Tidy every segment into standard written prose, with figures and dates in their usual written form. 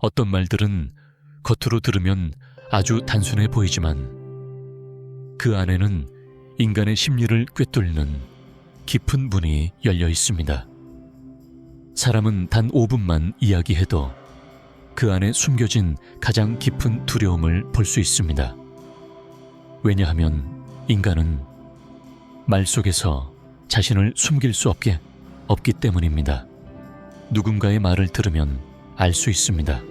어떤 말들은 겉으로 들으면 아주 단순해 보이지만 그 안에는 인간의 심리를 꿰뚫는 깊은 문이 열려 있습니다. 사람은 단 5분만 이야기해도 그 안에 숨겨진 가장 깊은 두려움을 볼 수 있습니다. 왜냐하면 인간은 말 속에서 자신을 숨길 수 없기 때문입니다. 누군가의 말을 들으면 알 수 있습니다.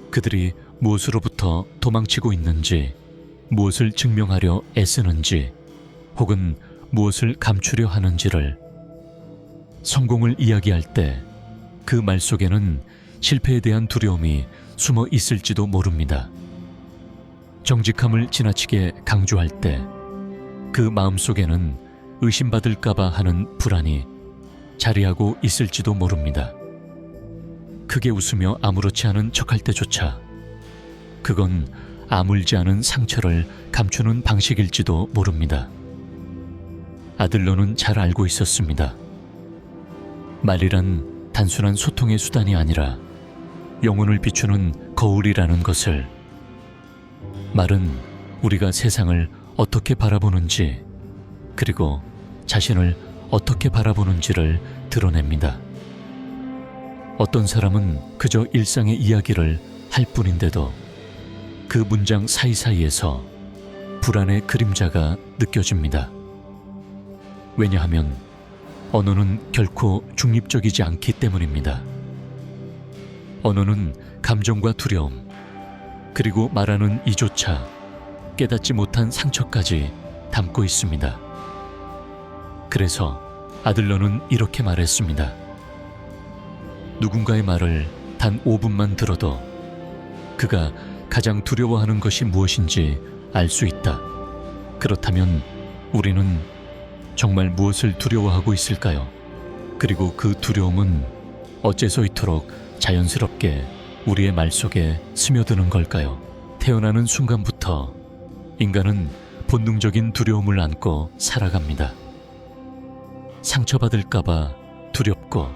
그들이 무엇으로부터 도망치고 있는지, 무엇을 증명하려 애쓰는지, 혹은 무엇을 감추려 하는지를. 성공을 이야기할 때 그 말 속에는 실패에 대한 두려움이 숨어 있을지도 모릅니다. 정직함을 지나치게 강조할 때 그 마음 속에는 의심받을까봐 하는 불안이 자리하고 있을지도 모릅니다. 크게 웃으며 아무렇지 않은 척할 때조차 그건 아물지 않은 상처를 감추는 방식일지도 모릅니다. 아들러는 잘 알고 있었습니다. 말이란 단순한 소통의 수단이 아니라 영혼을 비추는 거울이라는 것을. 말은 우리가 세상을 어떻게 바라보는지, 그리고 자신을 어떻게 바라보는지를 드러냅니다. 어떤 사람은 그저 일상의 이야기를 할 뿐인데도 그 문장 사이사이에서 불안의 그림자가 느껴집니다. 왜냐하면 언어는 결코 중립적이지 않기 때문입니다. 언어는 감정과 두려움, 그리고 말하는 이조차 깨닫지 못한 상처까지 담고 있습니다. 그래서 아들러는 이렇게 말했습니다. 누군가의 말을 단 5분만 들어도 그가 가장 두려워하는 것이 무엇인지 알 수 있다. 그렇다면 우리는 정말 무엇을 두려워하고 있을까요? 그리고 그 두려움은 어째서 이토록 자연스럽게 우리의 말 속에 스며드는 걸까요? 태어나는 순간부터 인간은 본능적인 두려움을 안고 살아갑니다. 상처받을까봐 두렵고,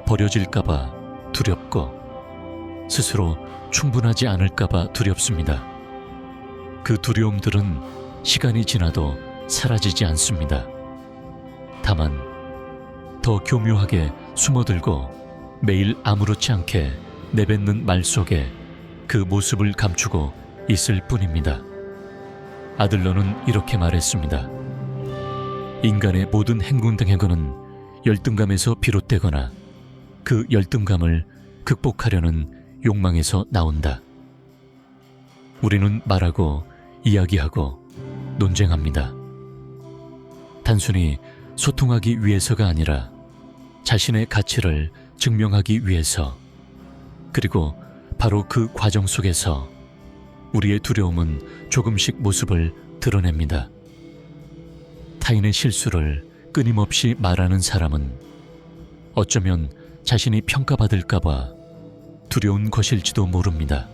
버려질까봐 두렵고, 스스로 충분하지 않을까봐 두렵습니다. 그 두려움들은 시간이 지나도 사라지지 않습니다. 다만 더 교묘하게 숨어들고 매일 아무렇지 않게 내뱉는 말 속에 그 모습을 감추고 있을 뿐입니다. 아들러는 이렇게 말했습니다. 인간의 모든 행군등해고는 열등감에서 비롯되거나 그 열등감을 극복하려는 욕망에서 나온다. 우리는 말하고 이야기하고 논쟁합니다. 단순히 소통하기 위해서가 아니라 자신의 가치를 증명하기 위해서. 그리고 바로 그 과정 속에서 우리의 두려움은 조금씩 모습을 드러냅니다. 타인의 실수를 끊임없이 말하는 사람은 어쩌면 자신이 평가받을까봐 두려운 것일지도 모릅니다.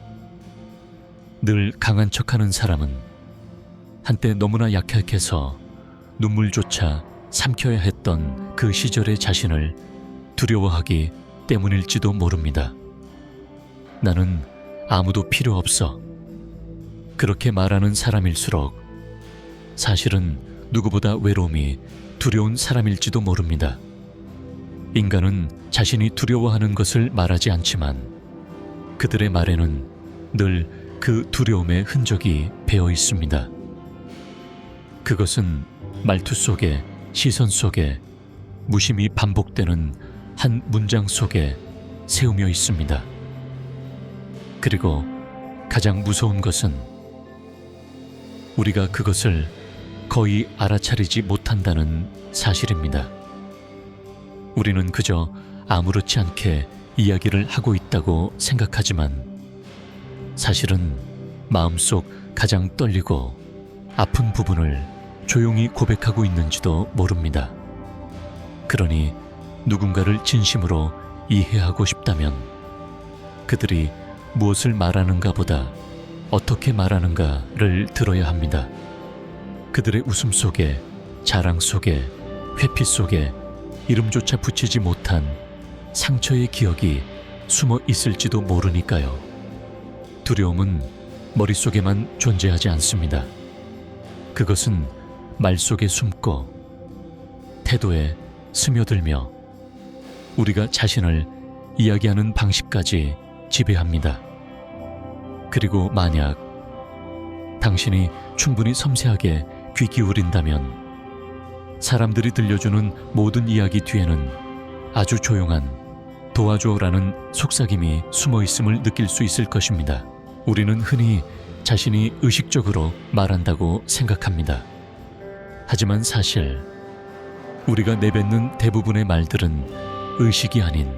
늘 강한 척하는 사람은 한때 너무나 약해서 눈물조차 삼켜야 했던 그 시절의 자신을 두려워하기 때문일지도 모릅니다. 나는 아무도 필요 없어. 그렇게 말하는 사람일수록 사실은 누구보다 외로움이 두려운 사람일지도 모릅니다. 인간은 자신이 두려워하는 것을 말하지 않지만 그들의 말에는 늘 그 두려움의 흔적이 배어 있습니다. 그것은 말투 속에, 시선 속에, 무심히 반복되는 한 문장 속에 세우며 있습니다. 그리고 가장 무서운 것은 우리가 그것을 거의 알아차리지 못한다는 사실입니다. 우리는 그저 아무렇지 않게 이야기를 하고 있다고 생각하지만 사실은 마음속 가장 떨리고 아픈 부분을 조용히 고백하고 있는지도 모릅니다. 그러니 누군가를 진심으로 이해하고 싶다면 그들이 무엇을 말하는가 보다 어떻게 말하는가를 들어야 합니다. 그들의 웃음 속에, 자랑 속에, 회피 속에 이름조차 붙이지 못한 상처의 기억이 숨어 있을지도 모르니까요. 두려움은 머릿속에만 존재하지 않습니다. 그것은 말 속에 숨고 태도에 스며들며 우리가 자신을 이야기하는 방식까지 지배합니다. 그리고 만약 당신이 충분히 섬세하게 귀 기울인다면 사람들이 들려주는 모든 이야기 뒤에는 아주 조용한 도와줘라는 속삭임이 숨어 있음을 느낄 수 있을 것입니다. 우리는 흔히 자신이 의식적으로 말한다고 생각합니다. 하지만 사실 우리가 내뱉는 대부분의 말들은 의식이 아닌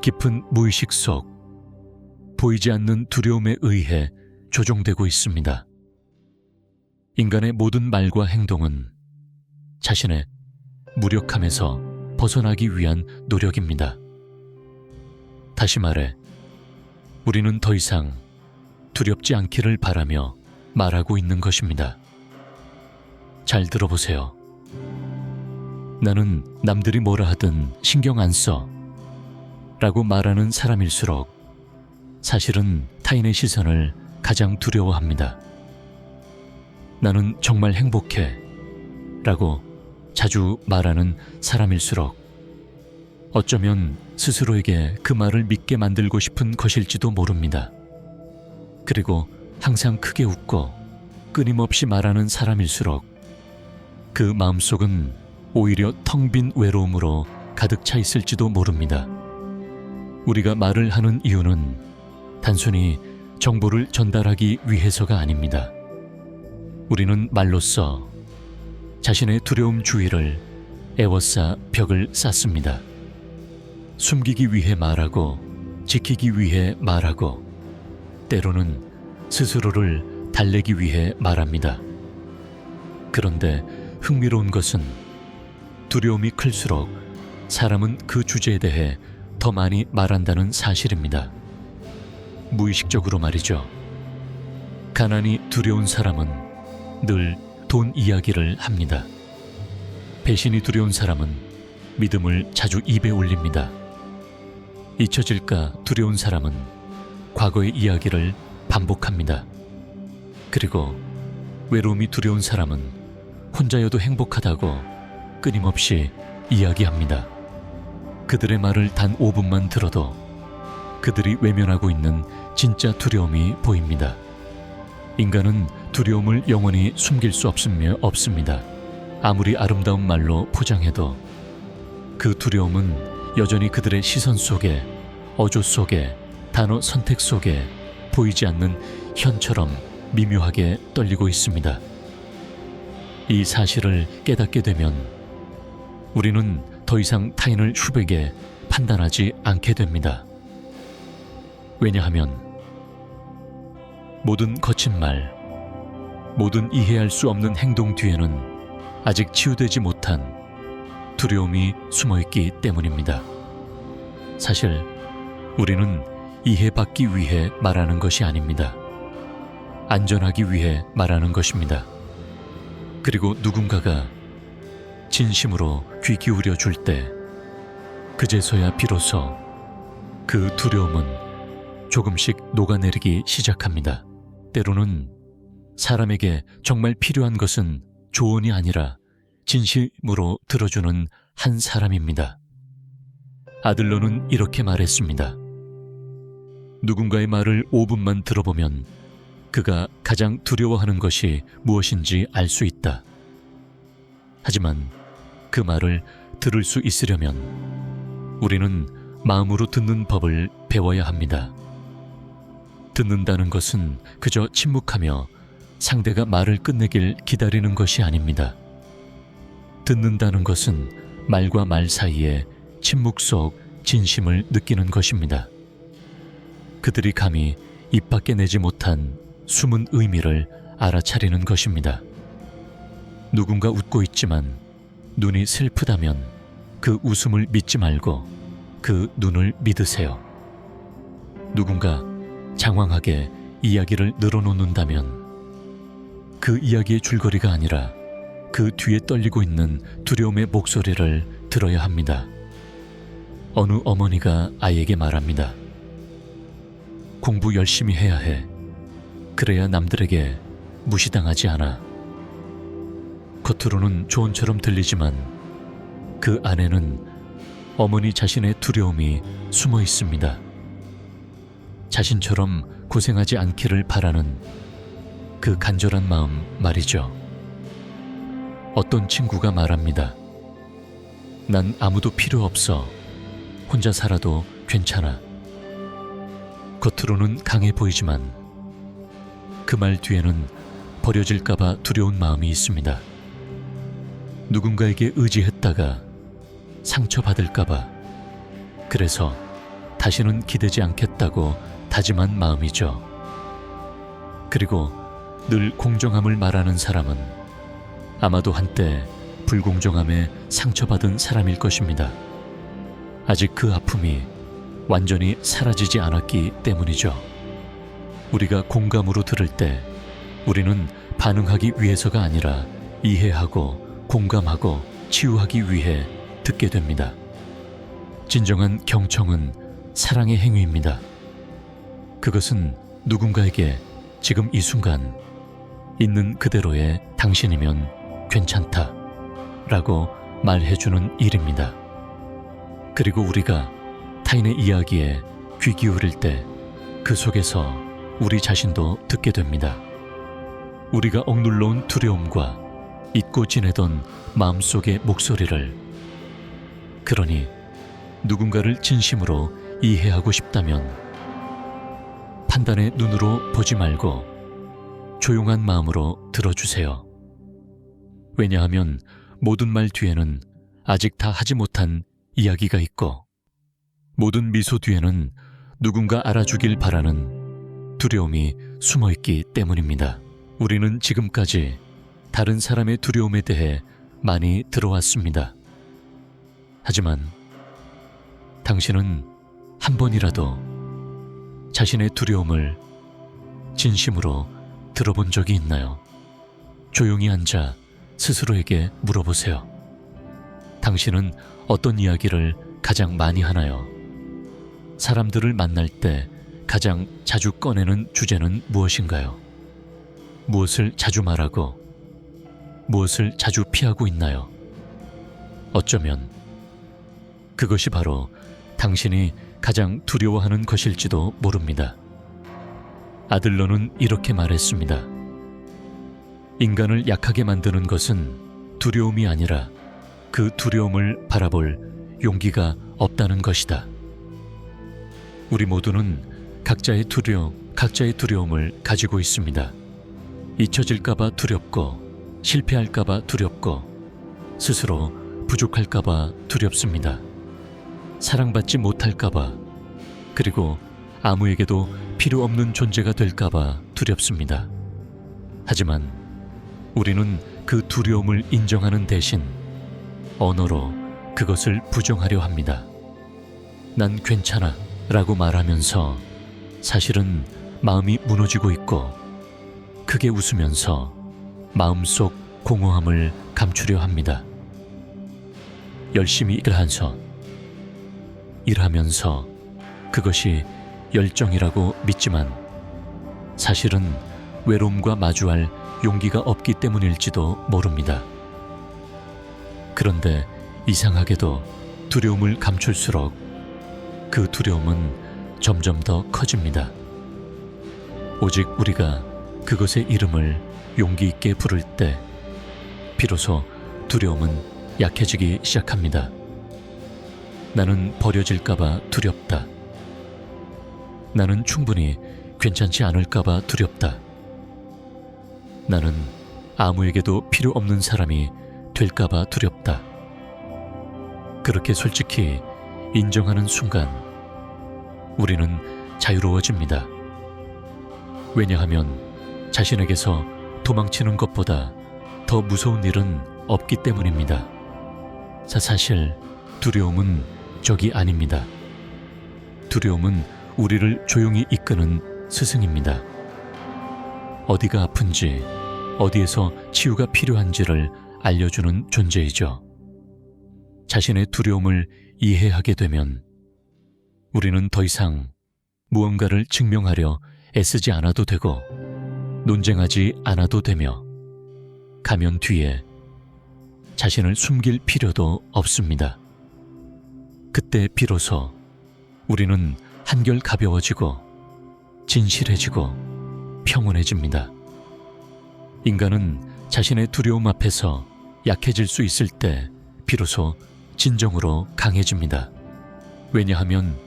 깊은 무의식 속 보이지 않는 두려움에 의해 조종되고 있습니다. 인간의 모든 말과 행동은 자신의 무력함에서 벗어나기 위한 노력입니다. 다시 말해, 우리는 더 이상 두렵지 않기를 바라며 말하고 있는 것입니다. 잘 들어보세요. 나는 남들이 뭐라 하든 신경 안 써 라고 말하는 사람일수록 사실은 타인의 시선을 가장 두려워합니다. 나는 정말 행복해 라고 자주 말하는 사람일수록 어쩌면 스스로에게 그 말을 믿게 만들고 싶은 것일지도 모릅니다. 그리고 항상 크게 웃고 끊임없이 말하는 사람일수록 그 마음속은 오히려 텅 빈 외로움으로 가득 차 있을지도 모릅니다. 우리가 말을 하는 이유는 단순히 정보를 전달하기 위해서가 아닙니다. 우리는 말로써 자신의 두려움 주위를 애워싸 벽을 쌓습니다. 숨기기 위해 말하고 지키기 위해 말하고 때로는 스스로를 달래기 위해 말합니다. 그런데 흥미로운 것은 두려움이 클수록 사람은 그 주제에 대해 더 많이 말한다는 사실입니다. 무의식적으로 말이죠. 가난이 두려운 사람은 늘 돈 이야기를 합니다. 배신이 두려운 사람은 믿음을 자주 입에 올립니다. 잊혀질까 두려운 사람은 과거의 이야기를 반복합니다. 그리고 외로움이 두려운 사람은 혼자여도 행복하다고 끊임없이 이야기합니다. 그들의 말을 단 5분만 들어도 그들이 외면하고 있는 진짜 두려움이 보입니다. 인간은 두려움을 영원히 숨길 수 없습니다. 아무리 아름다운 말로 포장해도 그 두려움은 여전히 그들의 시선 속에, 어조 속에, 단어 선택 속에 보이지 않는 현처럼 미묘하게 떨리고 있습니다. 이 사실을 깨닫게 되면 우리는 더 이상 타인을 슈백에 판단하지 않게 됩니다. 왜냐하면 모든 거친 말, 모든 이해할 수 없는 행동 뒤에는 아직 치유되지 못한 두려움이 숨어있기 때문입니다. 사실 우리는 이해받기 위해 말하는 것이 아닙니다. 안전하기 위해 말하는 것입니다. 그리고 누군가가 진심으로 귀 기울여 줄 때 그제서야 비로소 그 두려움은 조금씩 녹아내리기 시작합니다. 때로는 사람에게 정말 필요한 것은 조언이 아니라 진심으로 들어주는 한 사람입니다. 아들러는 이렇게 말했습니다. 누군가의 말을 5분만 들어보면 그가 가장 두려워하는 것이 무엇인지 알 수 있다. 하지만 그 말을 들을 수 있으려면 우리는 마음으로 듣는 법을 배워야 합니다. 듣는다는 것은 그저 침묵하며 상대가 말을 끝내길 기다리는 것이 아닙니다. 듣는다는 것은 말과 말 사이에 침묵 속 진심을 느끼는 것입니다. 그들이 감히 입 밖에 내지 못한 숨은 의미를 알아차리는 것입니다. 누군가 웃고 있지만 눈이 슬프다면 그 웃음을 믿지 말고 그 눈을 믿으세요. 누군가 장황하게 이야기를 늘어놓는다면 그 이야기의 줄거리가 아니라 그 뒤에 떨리고 있는 두려움의 목소리를 들어야 합니다. 어느 어머니가 아이에게 말합니다. 공부 열심히 해야 해. 그래야 남들에게 무시당하지 않아. 겉으로는 조언처럼 들리지만 그 안에는 어머니 자신의 두려움이 숨어 있습니다. 자신처럼 고생하지 않기를 바라는 그 간절한 마음 말이죠. 어떤 친구가 말합니다. 난 아무도 필요 없어. 혼자 살아도 괜찮아. 겉으로는 강해 보이지만 그 말 뒤에는 버려질까봐 두려운 마음이 있습니다. 누군가에게 의지했다가 상처받을까봐, 그래서 다시는 기대지 않겠다고 다짐한 마음이죠. 그리고 늘 공정함을 말하는 사람은 아마도 한때 불공정함에 상처받은 사람일 것입니다. 아직 그 아픔이 완전히 사라지지 않았기 때문이죠. 우리가 공감으로 들을 때 우리는 반응하기 위해서가 아니라 이해하고 공감하고 치유하기 위해 듣게 됩니다. 진정한 경청은 사랑의 행위입니다. 그것은 누군가에게 지금 이 순간 있는 그대로의 당신이면 괜찮다 라고 말해주는 일입니다. 그리고 우리가 타인의 이야기에 귀 기울일 때 그 속에서 우리 자신도 듣게 됩니다. 우리가 억눌러온 두려움과 잊고 지내던 마음속의 목소리를, 그러니 누군가를 진심으로 이해하고 싶다면 판단의 눈으로 보지 말고 조용한 마음으로 들어주세요. 왜냐하면 모든 말 뒤에는 아직 다 하지 못한 이야기가 있고, 모든 미소 뒤에는 누군가 알아주길 바라는 두려움이 숨어있기 때문입니다. 우리는 지금까지 다른 사람의 두려움에 대해 많이 들어왔습니다. 하지만 당신은 한 번이라도 자신의 두려움을 진심으로 들어본 적이 있나요? 조용히 앉아 스스로에게 물어보세요. 당신은 어떤 이야기를 가장 많이 하나요? 사람들을 만날 때 가장 자주 꺼내는 주제는 무엇인가요? 무엇을 자주 말하고 무엇을 자주 피하고 있나요? 어쩌면 그것이 바로 당신이 가장 두려워하는 것일지도 모릅니다. 아들러는 이렇게 말했습니다. 인간을 약하게 만드는 것은 두려움이 아니라 그 두려움을 바라볼 용기가 없다는 것이다. 우리 모두는 각자의 두려움을 가지고 있습니다. 잊혀질까봐 두렵고, 실패할까봐 두렵고, 스스로 부족할까봐 두렵습니다. 사랑받지 못할까봐, 그리고 아무에게도 필요 없는 존재가 될까봐 두렵습니다. 하지만 우리는 그 두려움을 인정하는 대신 언어로 그것을 부정하려 합니다. 난 괜찮아 라고 말하면서 사실은 마음이 무너지고 있고, 크게 웃으면서 마음속 공허함을 감추려 합니다. 열심히 일하면서 그것이 열정이라고 믿지만 사실은 외로움과 마주할 용기가 없기 때문일지도 모릅니다. 그런데 이상하게도 두려움을 감출수록 그 두려움은 점점 더 커집니다. 오직 우리가 그것의 이름을 용기 있게 부를 때 비로소 두려움은 약해지기 시작합니다. 나는 버려질까봐 두렵다. 나는 충분히 괜찮지 않을까봐 두렵다. 나는 아무에게도 필요 없는 사람이 될까봐 두렵다. 그렇게 솔직히 인정하는 순간 우리는 자유로워집니다. 왜냐하면 자신에게서 도망치는 것보다 더 무서운 일은 없기 때문입니다. 사실 두려움은 적이 아닙니다. 두려움은 우리를 조용히 이끄는 스승입니다. 어디가 아픈지, 어디에서 치유가 필요한지를 알려주는 존재이죠. 자신의 두려움을 이해하게 되면 우리는 더 이상 무언가를 증명하려 애쓰지 않아도 되고 논쟁하지 않아도 되며 가면 뒤에 자신을 숨길 필요도 없습니다. 그때 비로소 우리는 한결 가벼워지고 진실해지고 평온해집니다. 인간은 자신의 두려움 앞에서 약해질 수 있을 때 비로소 진정으로 강해집니다. 왜냐하면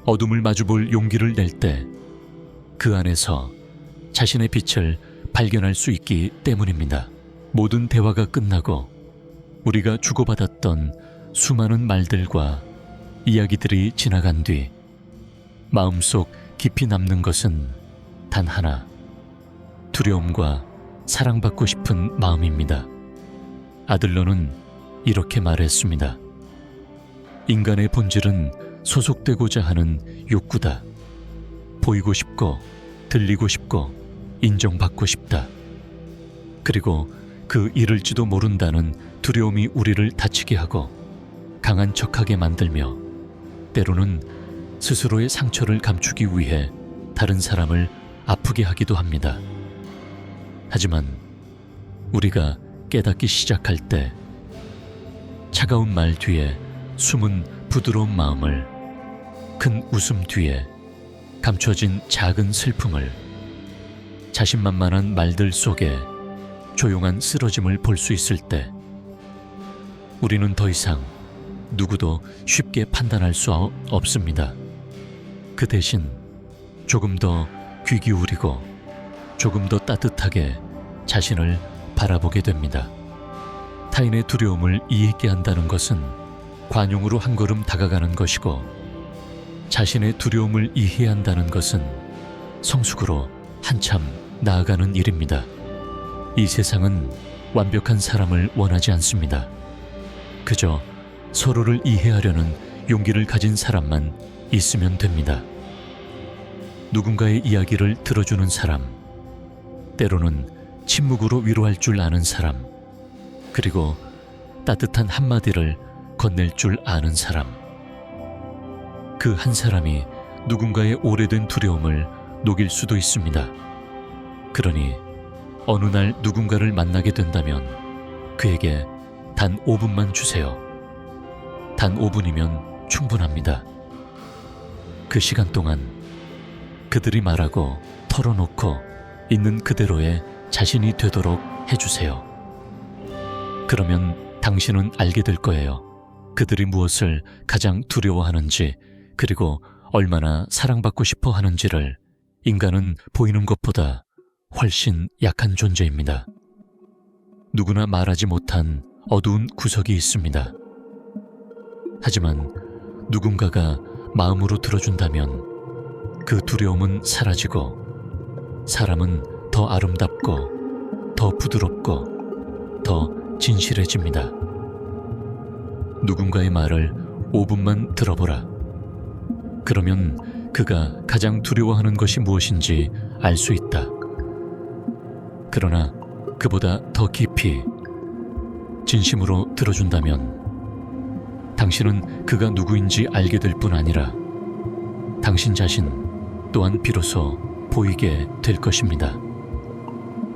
어둠을 마주볼 용기를 낼 때 그 안에서 자신의 빛을 발견할 수 있기 때문입니다. 모든 대화가 끝나고 우리가 주고받았던 수많은 말들과 이야기들이 지나간 뒤 마음속 깊이 남는 것은 단 하나, 두려움과 사랑받고 싶은 마음입니다. 아들러는 이렇게 말했습니다. 인간의 본질은 소속되고자 하는 욕구다. 보이고 싶고 들리고 싶고 인정받고 싶다. 그리고 그 이를지도 모른다는 두려움이 우리를 다치게 하고 강한 척하게 만들며 때로는 스스로의 상처를 감추기 위해 다른 사람을 아프게 하기도 합니다. 하지만 우리가 깨닫기 시작할 때 차가운 말 뒤에 숨은 부드러운 마음을, 큰 웃음 뒤에 감춰진 작은 슬픔을, 자신만만한 말들 속에 조용한 쓰러짐을 볼 수 있을 때 우리는 더 이상 누구도 쉽게 판단할 수 없습니다. 그 대신 조금 더 귀 기울이고 조금 더 따뜻하게 자신을 바라보게 됩니다. 타인의 두려움을 이해하게 한다는 것은 관용으로 한 걸음 다가가는 것이고 자신의 두려움을 이해한다는 것은 성숙으로 한참 나아가는 일입니다. 이 세상은 완벽한 사람을 원하지 않습니다. 그저 서로를 이해하려는 용기를 가진 사람만 있으면 됩니다. 누군가의 이야기를 들어주는 사람, 때로는 침묵으로 위로할 줄 아는 사람, 그리고 따뜻한 한마디를 건넬 줄 아는 사람. 그 한 사람이 누군가의 오래된 두려움을 녹일 수도 있습니다. 그러니 어느 날 누군가를 만나게 된다면 그에게 단 5분만 주세요. 단 5분이면 충분합니다. 그 시간 동안 그들이 말하고 털어놓고 있는 그대로의 자신이 되도록 해주세요. 그러면 당신은 알게 될 거예요. 그들이 무엇을 가장 두려워하는지, 그리고 얼마나 사랑받고 싶어 하는지를. 인간은 보이는 것보다 훨씬 약한 존재입니다. 누구나 말하지 못한 어두운 구석이 있습니다. 하지만 누군가가 마음으로 들어준다면 그 두려움은 사라지고 사람은 더 아름답고 더 부드럽고 더 진실해집니다. 누군가의 말을 5분만 들어보라. 그러면 그가 가장 두려워하는 것이 무엇인지 알 수 있다. 그러나 그보다 더 깊이 진심으로 들어준다면 당신은 그가 누구인지 알게 될 뿐 아니라 당신 자신 또한 비로소 보이게 될 것입니다.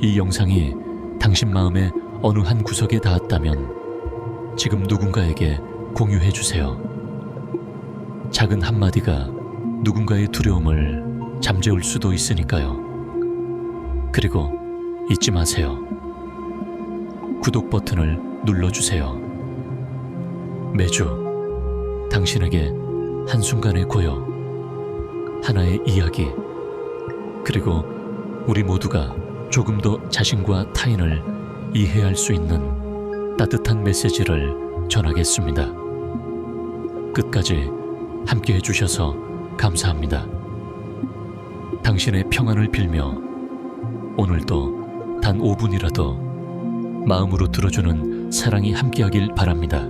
이 영상이 당신 마음의 어느 한 구석에 닿았다면 지금 누군가에게 공유해 주세요. 작은 한마디가 누군가의 두려움을 잠재울 수도 있으니까요. 그리고 잊지 마세요. 구독 버튼을 눌러주세요. 매주 당신에게 한순간의 고요, 하나의 이야기, 그리고 우리 모두가 조금 더 자신과 타인을 이해할 수 있는 따뜻한 메시지를 전하겠습니다. 끝까지 함께 해주셔서 감사합니다. 당신의 평안을 빌며 오늘도 단 5분이라도 마음으로 들어주는 사랑이 함께하길 바랍니다.